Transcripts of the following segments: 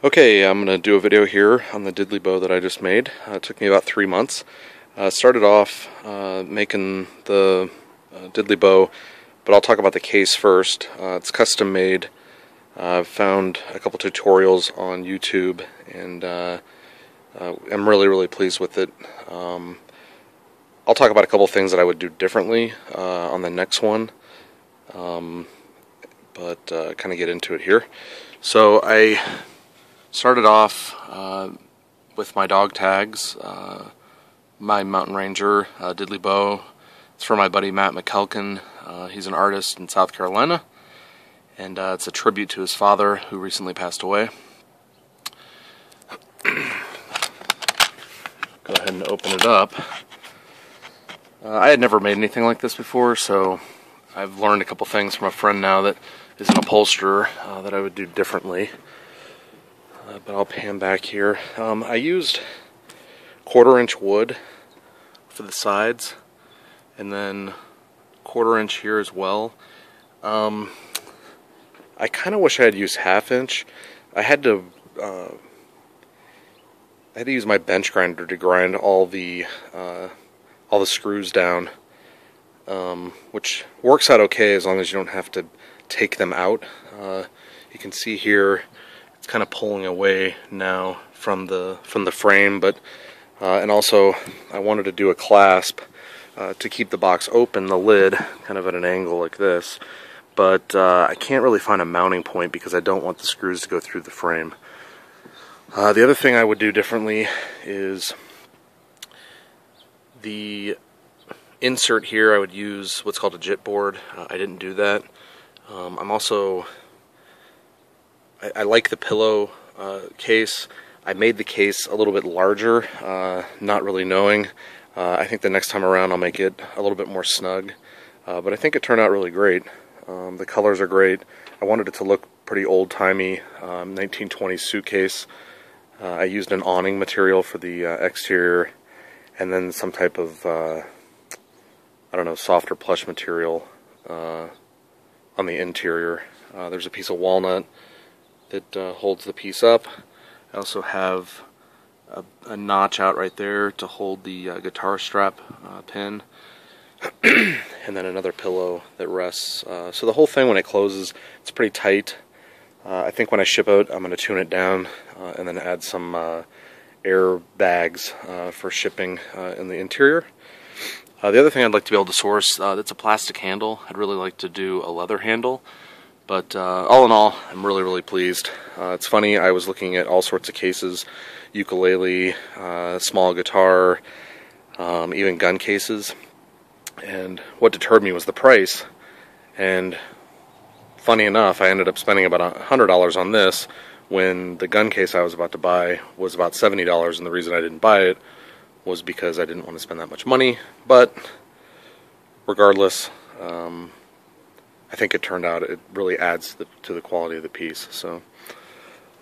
Okay, I'm going to do a video here on the Diddley bow that I just made. It took me about 3 months. Started off making the Diddley bow, but I'll talk about the case first. It's custom made. I've found a couple tutorials on YouTube, and I'm really pleased with it. I'll talk about a couple things that I would do differently on the next one, but kind of get into it here. So I started off with my dog tags, my mountain ranger Diddley bow. It's for my buddy MacKelcan. He's an artist in South Carolina, and it's a tribute to his father who recently passed away. Go ahead and open it up. I had never made anything like this before, so I've learned a couple things from a friend now that is an upholsterer that I would do differently. But I'll pan back here. I used 1/4-inch wood for the sides, and then 1/4-inch here as well. I kind of wish I had used 1/2-inch. I had to use my bench grinder to grind all the screws down, which works out okay as long as you don't have to take them out. You can see here it's kind of pulling away now from the frame, but and also I wanted to do a clasp to keep the box open, the lid kind of at an angle like this, but I can't really find a mounting point because I don't want the screws to go through the frame. The other thing I would do differently is the insert here. I would use what's called a jit board. I didn't do that. I like the pillow case. I made the case a little bit larger, not really knowing. I think the next time around I'll make it a little bit more snug, but I think it turned out really great. The colors are great. I wanted it to look pretty old-timey, 1920s suitcase. I used an awning material for the exterior, and then some type of, I don't know, softer plush material on the interior. There's a piece of walnut that holds the piece up. I also have a notch out right there to hold the guitar strap pin, and then another pillow that rests. So the whole thing, when it closes, it's pretty tight. I think when I ship out, I'm going to tune it down and then add some air bags for shipping in the interior. The other thing I'd like to be able to source, that's a plastic handle. I'd really like to do a leather handle. But all in all, I'm really pleased. It's funny, I was looking at all sorts of cases, ukulele, small guitar, even gun cases, and what deterred me was the price. And funny enough, I ended up spending about $100 on this when the gun case I was about to buy was about $70, and the reason I didn't buy it was because I didn't want to spend that much money. But regardless, I think it turned out, it really adds to the quality of the piece. So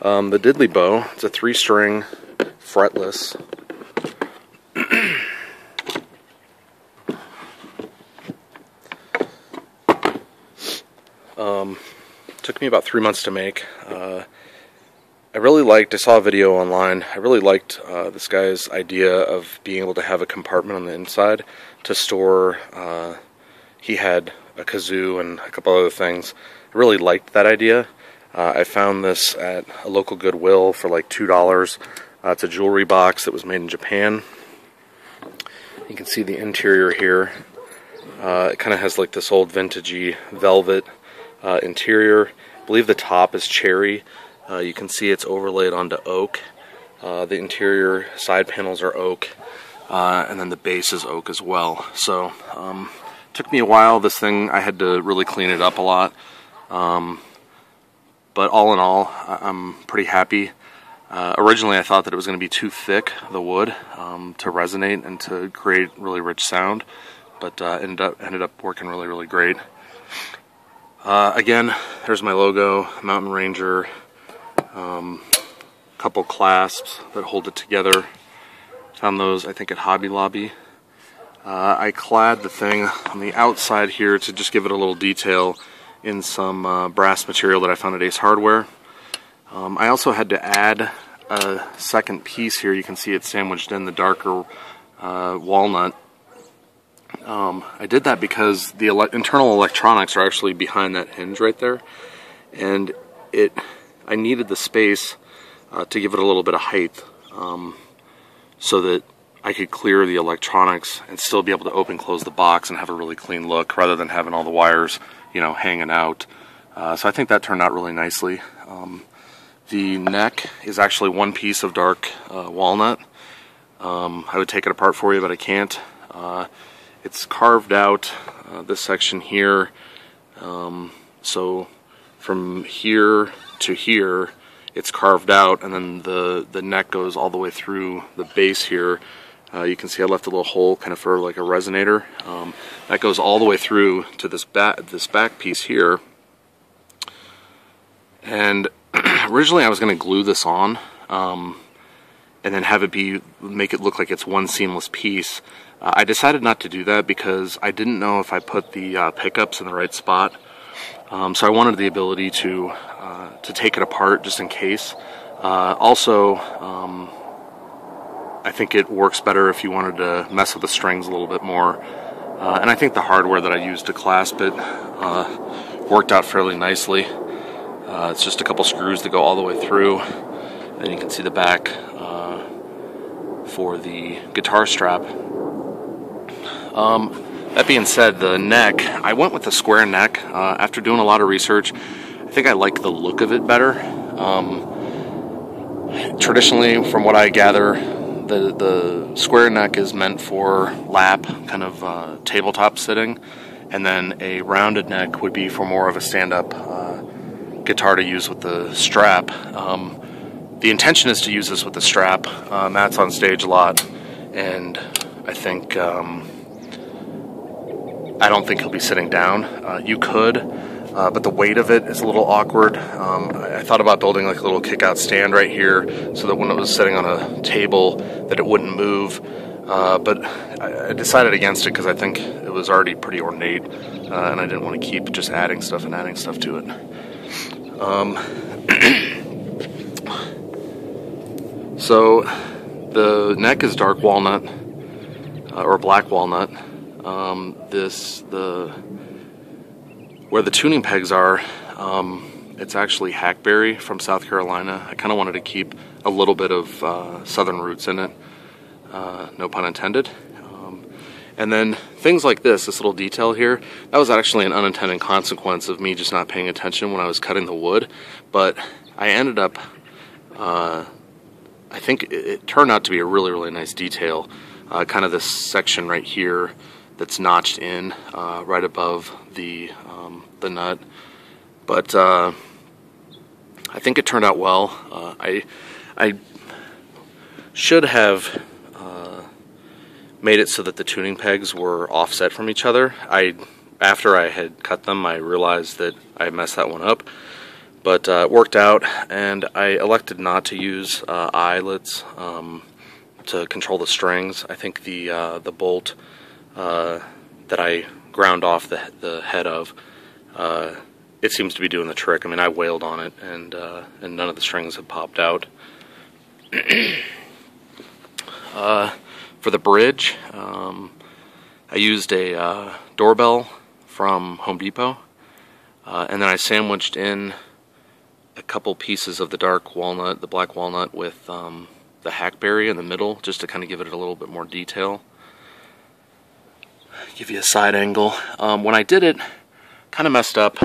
the Diddley bow, it's a 3-string fretless. Took me about 3 months to make. I saw a video online. I really liked this guy's idea of being able to have a compartment on the inside to store. He had a kazoo and a couple other things. I really liked that idea. I found this at a local Goodwill for like $2. It's a jewelry box that was made in Japan. You can see the interior here. It kind of has like this old vintagey velvet interior. I believe the top is cherry. You can see it's overlaid onto oak. The interior side panels are oak, and then the base is oak as well. So took me a while. This thing, I had to really clean it up a lot. But all in all, I'm pretty happy. Originally I thought that it was going to be too thick, the wood, to resonate and to create really rich sound, but ended up working really great. Again, there's my logo, Mountain Ranger, couple clasps that hold it together. Found those, I think, at Hobby Lobby. I clad the thing on the outside here to just give it a little detail in some brass material that I found at Ace Hardware. I also had to add a second piece here. You can see it sandwiched in the darker walnut. I did that because the internal electronics are actually behind that hinge right there, and I needed the space to give it a little bit of height, so that I could clear the electronics and still be able to open close the box and have a really clean look, rather than having all the wires, you know, hanging out. So I think that turned out really nicely. The neck is actually one piece of dark walnut. I would take it apart for you, but I can't. It's carved out, this section here, so from here to here it's carved out, and then the neck goes all the way through the base here. You can see I left a little hole kind of for like a resonator. That goes all the way through to this back piece here. And originally I was going to glue this on, and then have it make it look like it's one seamless piece. I decided not to do that because I didn't know if I put the pickups in the right spot. So I wanted the ability to take it apart just in case. Also, I think it works better if you wanted to mess with the strings a little bit more. And I think the hardware that I used to clasp it worked out fairly nicely. It's just a couple screws that go all the way through. And you can see the back for the guitar strap. That being said, the neck, I went with the square neck. After doing a lot of research, I think I like the look of it better. Traditionally, from what I gather, the square neck is meant for lap, kind of tabletop sitting, and then a rounded neck would be for more of a stand-up guitar to use with the strap. The intention is to use this with the strap. Matt's on stage a lot, and I think I don't think he'll be sitting down. You could, but the weight of it is a little awkward. I thought about building like a little kick-out stand right here so that when it was sitting on a table that it wouldn't move, but I decided against it because I think it was already pretty ornate, and I didn't want to keep just adding stuff to it. So the neck is dark walnut, or black walnut. Where the tuning pegs are, it's actually hackberry from South Carolina. I kind of wanted to keep a little bit of southern roots in it, no pun intended. And then things like this little detail here, that was actually an unintended consequence of me just not paying attention when I was cutting the wood. But I ended up, I think it turned out to be a really, really nice detail. Kind of this section right here that's notched in right above the nut. But I think it turned out well. I should have made it so that the tuning pegs were offset from each other. After I had cut them, I realized that I messed that one up. But it worked out, and I elected not to use eyelets to control the strings. I think the bolt that I ground off the head of, it seems to be doing the trick. I mean, I wailed on it, and none of the strings have popped out. For the bridge, I used a doorbell from Home Depot, and then I sandwiched in a couple pieces of the dark walnut, the black walnut, with the hackberry in the middle, just to kind of give it a little bit more detail. Give you a side angle. When I did it, kind of messed up.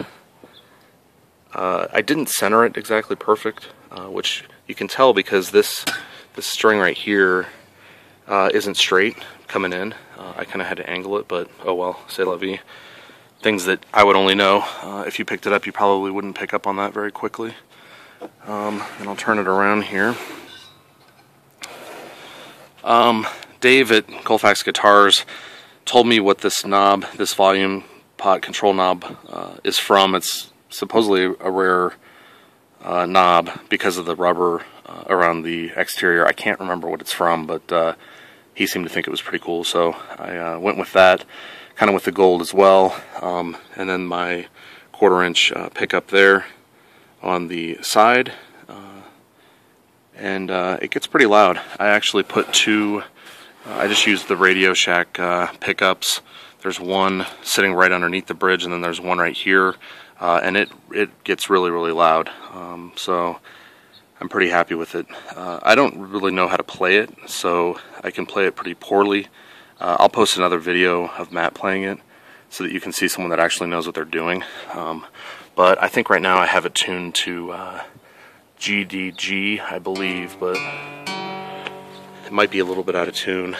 I didn't center it exactly perfect, which you can tell because this string right here isn't straight coming in. I kind of had to angle it, but oh well, c'est la vie. Things that I would only know. If you picked it up, you probably wouldn't pick up on that very quickly. And I'll turn it around here. Dave at Colfax Guitars told me what this knob, this volume pot control knob, is from. It's supposedly a rare knob because of the rubber around the exterior. I can't remember what it's from, but he seemed to think it was pretty cool, so I went with that, kind of with the gold as well. And then my 1/4 inch pickup there on the side, and it gets pretty loud. I actually put two, I just used the Radio Shack pickups. There's one sitting right underneath the bridge, and then there's one right here, and it gets really, really loud. So I'm pretty happy with it. I don't really know how to play it, so I can play it pretty poorly. I'll post another video of Matt playing it so that you can see someone that actually knows what they're doing. But I think right now I have it tuned to GDG, I believe, but it might be a little bit out of tune.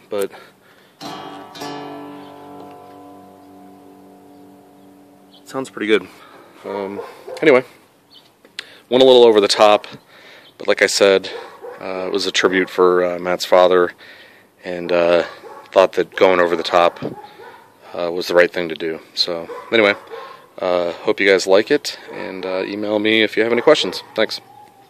But it sounds pretty good. Anyway, went a little over the top, but like I said, it was a tribute for Matt's father, and thought that going over the top was the right thing to do. So anyway, hope you guys like it, and email me if you have any questions. Thanks.